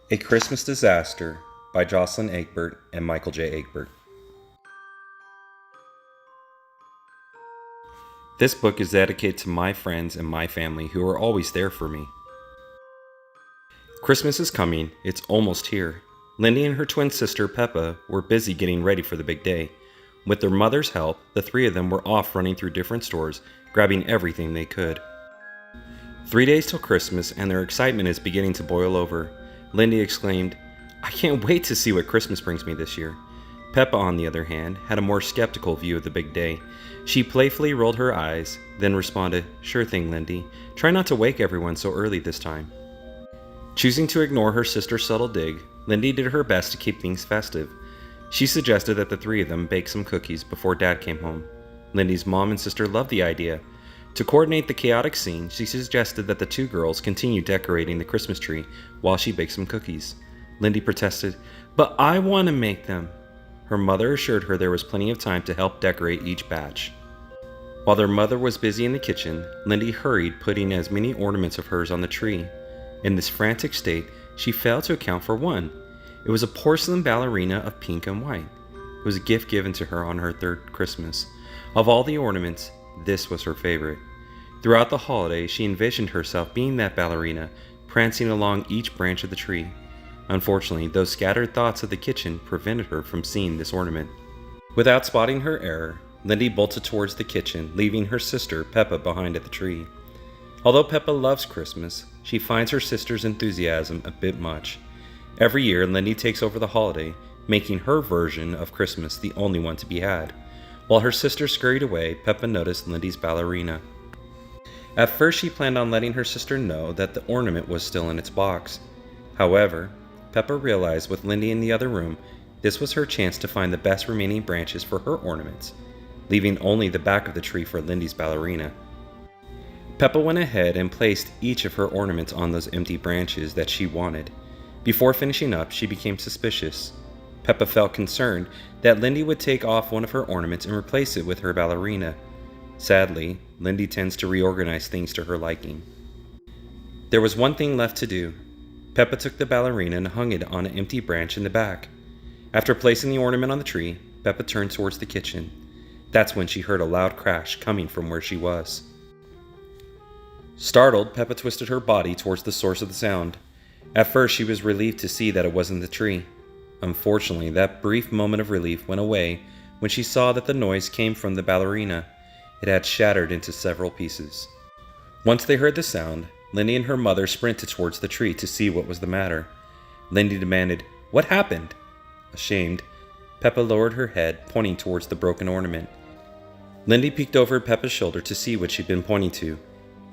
A Christmas Disaster by Jocelyn Egbert and Michael J. Egbert. This book is dedicated to my friends and my family who are always there for me. Christmas is coming, it's almost here. Lindy and her twin sister Peppa were busy getting ready for the big day. With their mother's help, the three of them were off running through different stores, grabbing everything they could. 3 days till Christmas, and their excitement is beginning to boil over. Lindy exclaimed, "I can't wait to see what Christmas brings me this year." Peppa, on the other hand, had a more skeptical view of the big day. She playfully rolled her eyes, then responded, "Sure thing, Lindy. Try not to wake everyone so early this time." Choosing to ignore her sister's subtle dig, Lindy did her best to keep things festive. She suggested that the three of them bake some cookies before Dad came home. Lindy's mom and sister loved the idea. To coordinate the chaotic scene, she suggested that the two girls continue decorating the Christmas tree while she baked some cookies. Lindy protested, "But I want to make them." Her mother assured her there was plenty of time to help decorate each batch. While their mother was busy in the kitchen, Lindy hurried, putting as many ornaments of hers on the tree. In this frantic state, she failed to account for one. It was a porcelain ballerina of pink and white. It was a gift given to her on her third Christmas. Of all the ornaments, this was her favorite. Throughout the holiday, she envisioned herself being that ballerina, prancing along each branch of the tree. Unfortunately, those scattered thoughts of the kitchen prevented her from seeing this ornament. Without spotting her error, Lindy bolted towards the kitchen, leaving her sister Peppa behind at the tree. Although Peppa loves Christmas, she finds her sister's enthusiasm a bit much. Every year, Lindy takes over the holiday, making her version of Christmas the only one to be had. While her sister scurried away, Peppa noticed Lindy's ballerina. At first, she planned on letting her sister know that the ornament was still in its box. However, Peppa realized with Lindy in the other room, this was her chance to find the best remaining branches for her ornaments, leaving only the back of the tree for Lindy's ballerina. Peppa went ahead and placed each of her ornaments on those empty branches that she wanted. Before finishing up, she became suspicious. Peppa felt concerned that Lindy would take off one of her ornaments and replace it with her ballerina. Sadly, Lindy tends to reorganize things to her liking. There was one thing left to do. Peppa took the ballerina and hung it on an empty branch in the back. After placing the ornament on the tree, Peppa turned towards the kitchen. That's when she heard a loud crash coming from where she was. Startled, Peppa twisted her body towards the source of the sound. At first, she was relieved to see that it wasn't the tree. Unfortunately, that brief moment of relief went away when she saw that the noise came from the ballerina. It had shattered into several pieces. Once they heard the sound, Lindy and her mother sprinted towards the tree to see what was the matter. Lindy demanded, "What happened?" Ashamed, Peppa lowered her head, pointing towards the broken ornament. Lindy peeked over Peppa's shoulder to see what she'd been pointing to.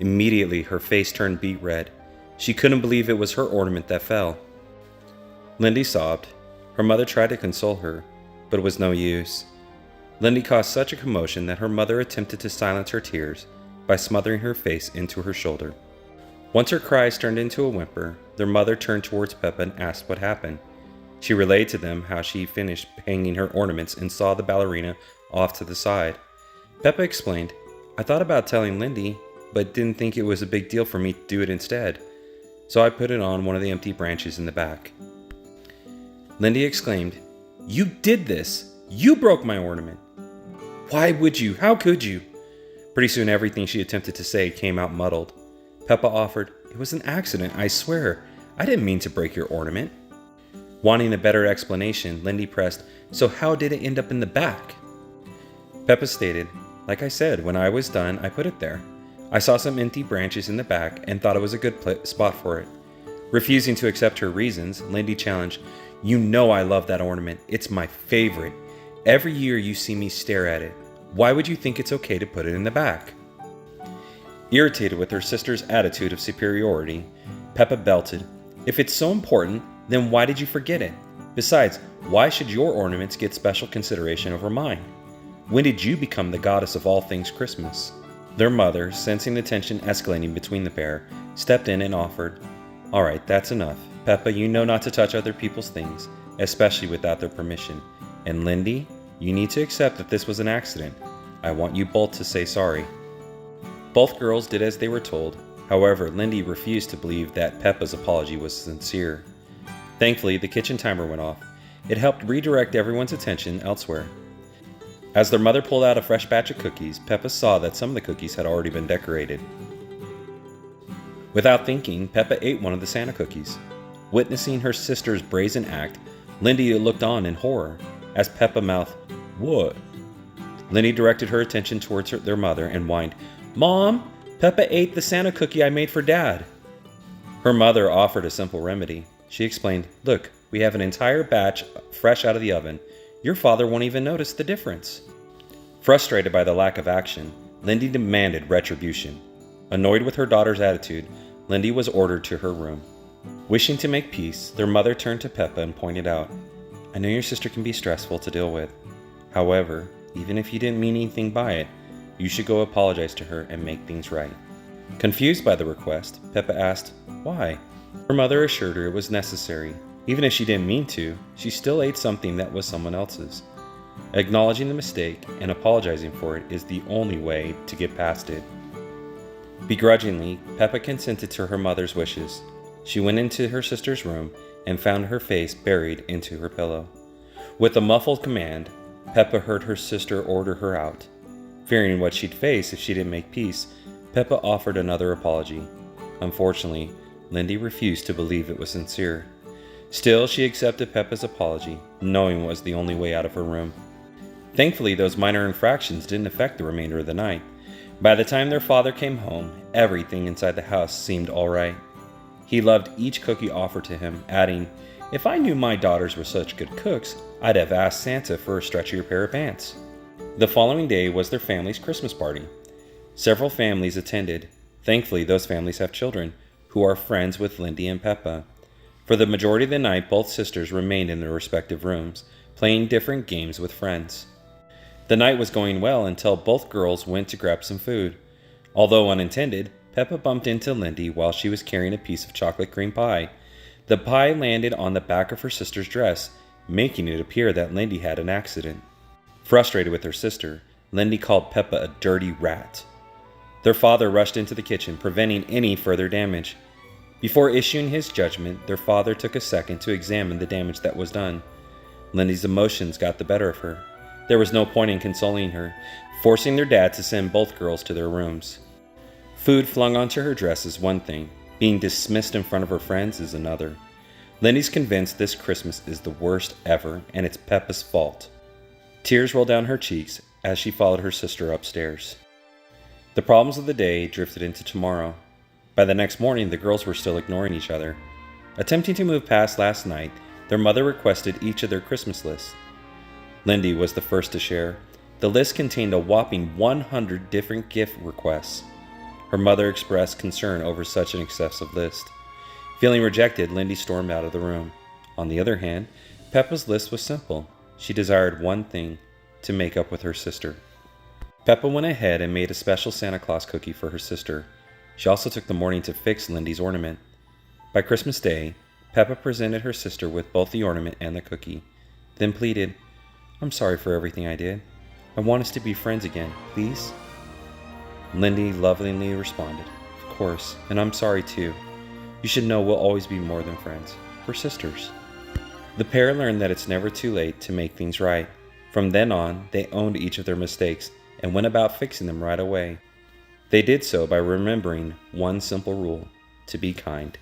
Immediately, her face turned beet red. She couldn't believe it was her ornament that fell. Lindy sobbed. Her mother tried to console her, but it was no use. Lindy caused such a commotion that her mother attempted to silence her tears by smothering her face into her shoulder. Once her cries turned into a whimper, their mother turned towards Peppa and asked what happened. She relayed to them how she finished hanging her ornaments and saw the ballerina off to the side. Peppa explained, "I thought about telling Lindy, but didn't think it was a big deal for me to do it instead. So I put it on one of the empty branches in the back." Lindy exclaimed, "You did this! You broke my ornament!" "Why would you? How could you?" Pretty soon everything she attempted to say came out muddled. Peppa offered, "It was an accident, I swear. I didn't mean to break your ornament." Wanting a better explanation, Lindy pressed, "So how did it end up in the back?" Peppa stated, "Like I said, when I was done, I put it there. I saw some empty branches in the back and thought it was a good spot for it." Refusing to accept her reasons, Lindy challenged, "You know I love that ornament. It's my favorite. Every year you see me stare at it. Why would you think it's okay to put it in the back?" Irritated with her sister's attitude of superiority, Peppa belted, "If it's so important, then why did you forget it? Besides, why should your ornaments get special consideration over mine? When did you become the goddess of all things Christmas?" Their mother, sensing the tension escalating between the pair, stepped in and offered, "All right, that's enough. Peppa, you know not to touch other people's things, especially without their permission. And Lindy, you need to accept that this was an accident. I want you both to say sorry." Both girls did as they were told. However, Lindy refused to believe that Peppa's apology was sincere. Thankfully, the kitchen timer went off. It helped redirect everyone's attention elsewhere. As their mother pulled out a fresh batch of cookies, Peppa saw that some of the cookies had already been decorated. Without thinking, Peppa ate one of the Santa cookies. Witnessing her sister's brazen act, Lindy looked on in horror as Peppa mouthed, "What?" Lindy directed her attention towards their mother and whined, "Mom, Peppa ate the Santa cookie I made for Dad." Her mother offered a simple remedy. She explained, "Look, we have an entire batch fresh out of the oven. Your father won't even notice the difference." Frustrated by the lack of action, Lindy demanded retribution. Annoyed with her daughter's attitude, Lindy was ordered to her room. Wishing to make peace, their mother turned to Peppa and pointed out, "I know your sister can be stressful to deal with. However, even if you didn't mean anything by it, you should go apologize to her and make things right." Confused by the request, Peppa asked, "Why?" Her mother assured her it was necessary. Even if she didn't mean to, she still ate something that was someone else's. Acknowledging the mistake and apologizing for it is the only way to get past it. Begrudgingly, Peppa consented to her mother's wishes. She went into her sister's room and found her face buried into her pillow. With a muffled command, Peppa heard her sister order her out. Fearing what she'd face if she didn't make peace, Peppa offered another apology. Unfortunately, Lindy refused to believe it was sincere. Still, she accepted Peppa's apology, knowing it was the only way out of her room. Thankfully, those minor infractions didn't affect the remainder of the night. By the time their father came home, everything inside the house seemed all right. He loved each cookie offered to him, adding, "If I knew my daughters were such good cooks, I'd have asked Santa for a stretchier pair of pants." The following day was their family's Christmas party. Several families attended. Thankfully, those families have children, who are friends with Lindy and Peppa. For the majority of the night, both sisters remained in their respective rooms, playing different games with friends. The night was going well until both girls went to grab some food. Although unintended, Peppa bumped into Lindy while she was carrying a piece of chocolate cream pie. The pie landed on the back of her sister's dress, making it appear that Lindy had an accident. Frustrated with her sister, Lindy called Peppa a dirty rat. Their father rushed into the kitchen, preventing any further damage. Before issuing his judgment, their father took a second to examine the damage that was done. Lindy's emotions got the better of her. There was no point in consoling her, forcing their dad to send both girls to their rooms. Food flung onto her dress is one thing, being dismissed in front of her friends is another. Lindy's convinced this Christmas is the worst ever, and it's Peppa's fault. Tears rolled down her cheeks as she followed her sister upstairs. The problems of the day drifted into tomorrow. By the next morning, the girls were still ignoring each other. Attempting to move past last night, their mother requested each of their Christmas lists. Lindy was the first to share. The list contained a whopping 100 different gift requests. Her mother expressed concern over such an excessive list. Feeling rejected, Lindy stormed out of the room. On the other hand, Peppa's list was simple. She desired one thing: to make up with her sister. Peppa went ahead and made a special Santa Claus cookie for her sister. She also took the morning to fix Lindy's ornament. By Christmas Day, Peppa presented her sister with both the ornament and the cookie, then pleaded, "I'm sorry for everything I did. I want us to be friends again, please." Lindy lovingly responded, "Of course, and I'm sorry too. You should know we'll always be more than friends. We're sisters." The pair learned that it's never too late to make things right. From then on, they owned each of their mistakes and went about fixing them right away. They did so by remembering one simple rule: to be kind.